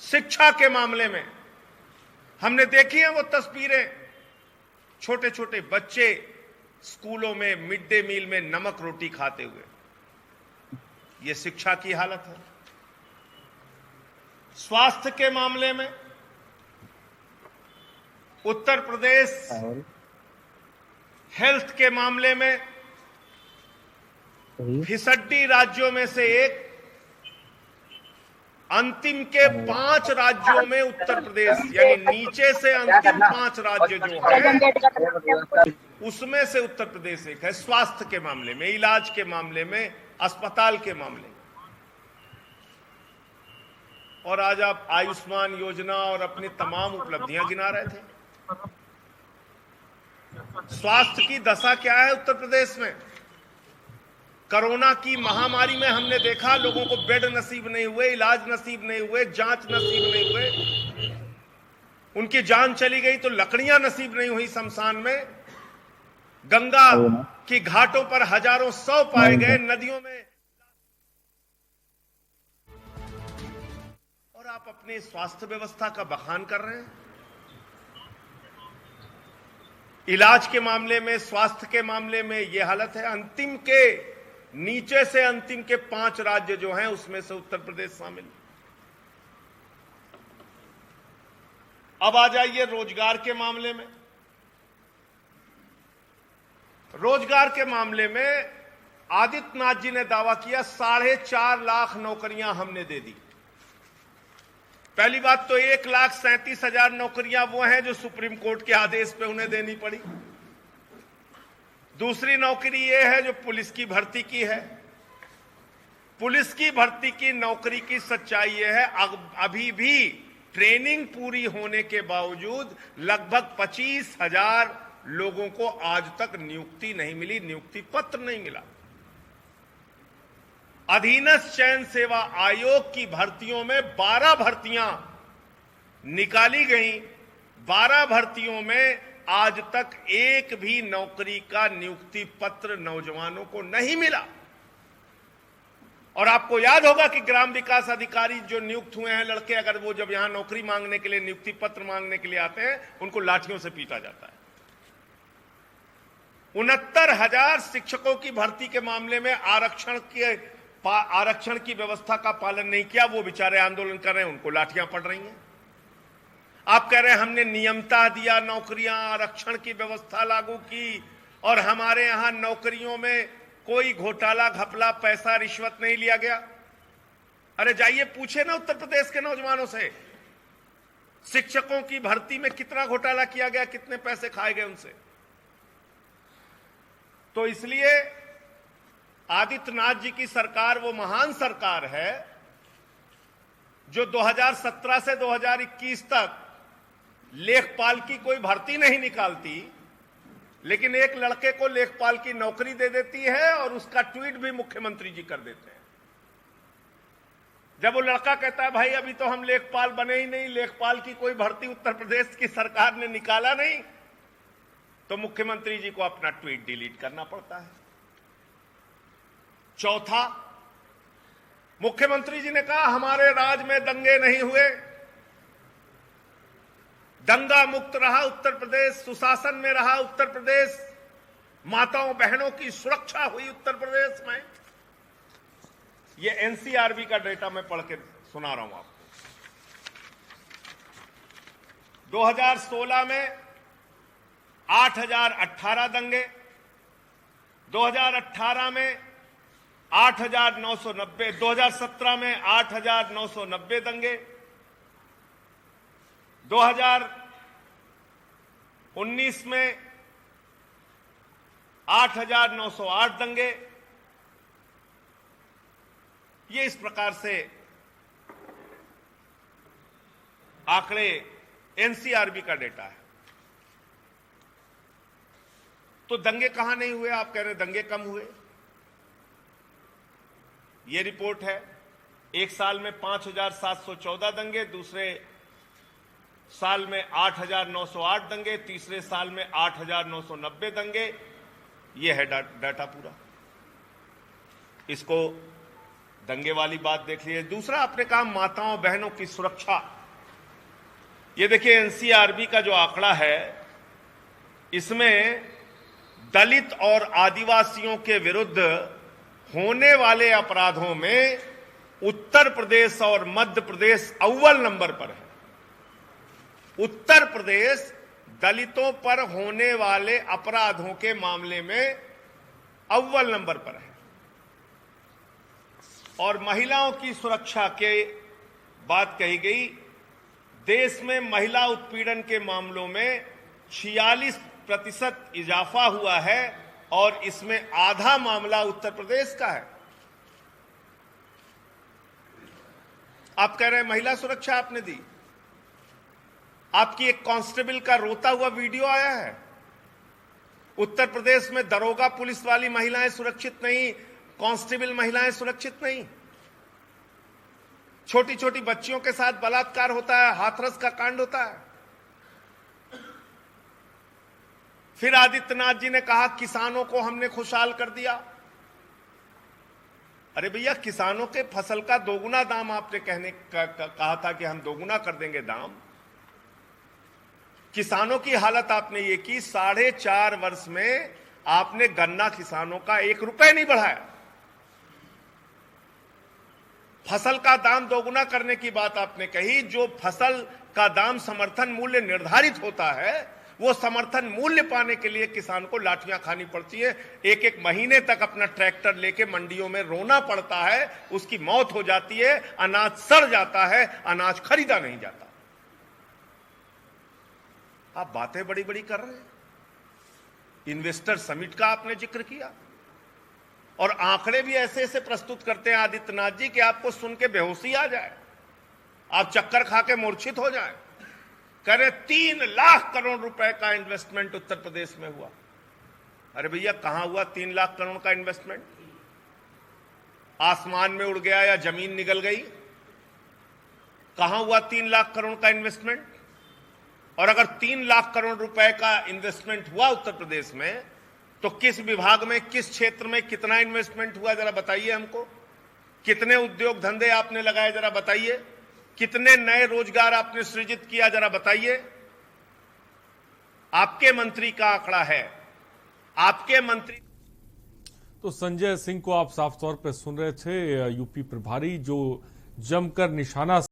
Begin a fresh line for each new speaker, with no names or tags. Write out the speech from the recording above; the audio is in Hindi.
शिक्षा के मामले में हमने देखी है वो तस्वीरें, छोटे छोटे बच्चे स्कूलों में मिड डे मील में नमक रोटी खाते हुए। ये शिक्षा की हालत है। स्वास्थ्य के मामले में उत्तर प्रदेश हेल्थ के मामले में फिसड्डी राज्यों में से एक, अंतिम के 5 राज्यों में उत्तर प्रदेश, यानी नीचे से अंतिम 5 राज्य जो है उसमें से उत्तर प्रदेश एक है। स्वास्थ्य के मामले में, इलाज के मामले में, अस्पताल के मामले। और आज आप आयुष्मान योजना और अपनी तमाम उपलब्धियां गिना रहे थे। स्वास्थ्य की दशा क्या है उत्तर प्रदेश में? कोरोना की महामारी में हमने देखा लोगों को बेड नसीब नहीं हुए, इलाज नसीब नहीं हुए, जांच नसीब नहीं हुए, उनकी जान चली गई तो लकड़ियां नसीब नहीं हुई शमशान में। गंगा की घाटों पर हजारों शव पाए गए, नदियों में। और आप अपनी स्वास्थ्य व्यवस्था का बखान कर रहे हैं। इलाज के मामले में, स्वास्थ्य के मामले में यह हालत है। अंतिम के नीचे से अंतिम के 5 राज्य जो हैं उसमें से उत्तर प्रदेश शामिल। अब आ जाइए रोजगार के मामले में। रोजगार के मामले में आदित्यनाथ जी ने दावा किया 4.5 लाख नौकरियां हमने दे दी। पहली बात तो 1,37,000 नौकरियां वो हैं जो सुप्रीम कोर्ट के आदेश पे उन्हें देनी पड़ी। दूसरी नौकरी ये है जो पुलिस की भर्ती की है। पुलिस की भर्ती की नौकरी की सच्चाई ये है, अभी भी ट्रेनिंग पूरी होने के बावजूद लगभग 25,000 लोगों को आज तक नियुक्ति नहीं मिली, नियुक्ति पत्र नहीं मिला। अधीनस्थ चयन सेवा आयोग की भर्तियों में 12 भर्तियां निकाली गई। 12 भर्तियों में आज तक एक भी नौकरी का नियुक्ति पत्र नौजवानों को नहीं मिला। और आपको याद होगा कि ग्राम विकास अधिकारी जो नियुक्त हुए हैं लड़के, अगर वो जब यहां नौकरी मांगने के लिए, नियुक्ति पत्र मांगने के लिए आते हैं, उनको लाठियों से पीटा जाता है। 69,000 शिक्षकों की भर्ती के मामले में आरक्षण की व्यवस्था का पालन नहीं किया। वो बेचारे आंदोलन कर रहे हैं, उनको लाठियां पड़ रही हैं। आप कह रहे हैं हमने नियमता दिया, नौकरियां, आरक्षण की व्यवस्था लागू की और हमारे यहां नौकरियों में कोई घोटाला, घपला, पैसा, रिश्वत नहीं लिया गया। अरे जाइए पूछे ना उत्तर प्रदेश के नौजवानों से, शिक्षकों की भर्ती में कितना घोटाला किया गया, कितने पैसे खाए गए उनसे। तो इसलिए आदित्यनाथ जी की सरकार वो महान सरकार है जो 2017 से 2021 तक लेखपाल की कोई भर्ती नहीं निकालती, लेकिन एक लड़के को लेखपाल की नौकरी दे देती है और उसका ट्वीट भी मुख्यमंत्री जी कर देते हैं। जब वो लड़का कहता है भाई अभी तो हम लेखपाल बने ही नहीं, लेखपाल की कोई भर्ती उत्तर प्रदेश की सरकार ने निकाला नहीं, तो मुख्यमंत्री जी को अपना ट्वीट डिलीट करना पड़ता है। चौथा, मुख्यमंत्री जी ने कहा हमारे राज में दंगे नहीं हुए, दंगा मुक्त रहा उत्तर प्रदेश, सुशासन में रहा उत्तर प्रदेश, माताओं बहनों की सुरक्षा हुई उत्तर प्रदेश में। ये एनसीआरबी का डेटा मैं पढ़ के सुना रहा हूं आपको। 2016 में 8,018 दंगे, 2018 में 8,990, 2017 में 8,990 दंगे, 2019 में 8,908 दंगे। ये इस प्रकार से आंकड़े एनसीआरबी का डेटा है। तो दंगे कहां नहीं हुए? आप कह रहे हैं दंगे कम हुए। ये रिपोर्ट है, एक साल में 5,714 दंगे, दूसरे साल में 8,908 दंगे, तीसरे साल में 8,990 दंगे। ये है डाटा पूरा। इसको दंगे वाली बात देख लीजिए। दूसरा आपने कहा माताओं बहनों की सुरक्षा। ये देखिए एनसीआरबी का जो आंकड़ा है, इसमें दलित और आदिवासियों के विरुद्ध होने वाले अपराधों में उत्तर प्रदेश और मध्य प्रदेश अव्वल नंबर पर है। उत्तर प्रदेश दलितों पर होने वाले अपराधों के मामले में अव्वल नंबर पर है। और महिलाओं की सुरक्षा के बात कही गई। देश में महिला उत्पीड़न के मामलों में 46% इजाफा हुआ है और इसमें आधा मामला उत्तर प्रदेश का है। आप कह रहे हैं महिला सुरक्षा आपने दी। आपकी एक कांस्टेबल का रोता हुआ वीडियो आया है। उत्तर प्रदेश में दरोगा पुलिस वाली महिलाएं सुरक्षित नहीं, कांस्टेबल महिलाएं सुरक्षित नहीं। छोटी छोटी बच्चियों के साथ बलात्कार होता है, हाथरस का कांड होता है। फिर आदित्यनाथ जी ने कहा किसानों को हमने खुशहाल कर दिया। अरे भैया, किसानों के फसल का दोगुना दाम आपने कहा था कि हम दोगुना कर देंगे दाम। किसानों की हालत आपने ये की, 4.5 वर्ष में आपने गन्ना किसानों का 1 रुपए नहीं बढ़ाया। फसल का दाम दोगुना करने की बात आपने कही। जो फसल का दाम समर्थन मूल्य निर्धारित होता है, वो समर्थन मूल्य पाने के लिए किसान को लाठियां खानी पड़ती है। एक एक महीने तक अपना ट्रैक्टर लेके मंडियों में रोना पड़ता है, उसकी मौत हो जाती है, अनाज सड़ जाता है, अनाज खरीदा नहीं जाता। आप बातें बड़ी बड़ी कर रहे हैं। इन्वेस्टर समिट का आपने जिक्र किया और आंकड़े भी ऐसे ऐसे प्रस्तुत करते हैं आदित्यनाथ जी कि आपको सुन के बेहोशी आ जाए, आप चक्कर खा के मूर्छित हो जाए। कह रहे 3 लाख करोड़ रुपए का इन्वेस्टमेंट उत्तर प्रदेश में हुआ। अरे भैया, कहां हुआ 3 लाख करोड़ का इन्वेस्टमेंट? आसमान में उड़ गया या जमीन निगल गई? कहां हुआ 3 लाख करोड़ का इन्वेस्टमेंट? और अगर 3 लाख करोड़ रुपए का इन्वेस्टमेंट हुआ उत्तर प्रदेश में, तो किस विभाग में, किस क्षेत्र में कितना इन्वेस्टमेंट हुआ, जरा बताइए हमको। कितने उद्योग धंधे आपने लगाए, जरा बताइए। कितने नए रोजगार आपने सृजित किया, जरा बताइए। आपके मंत्री का आंकड़ा है, आपके मंत्री।
तो संजय सिंह को आप साफ तौर पर सुन रहे थे, यूपी प्रभारी, जो जमकर निशाना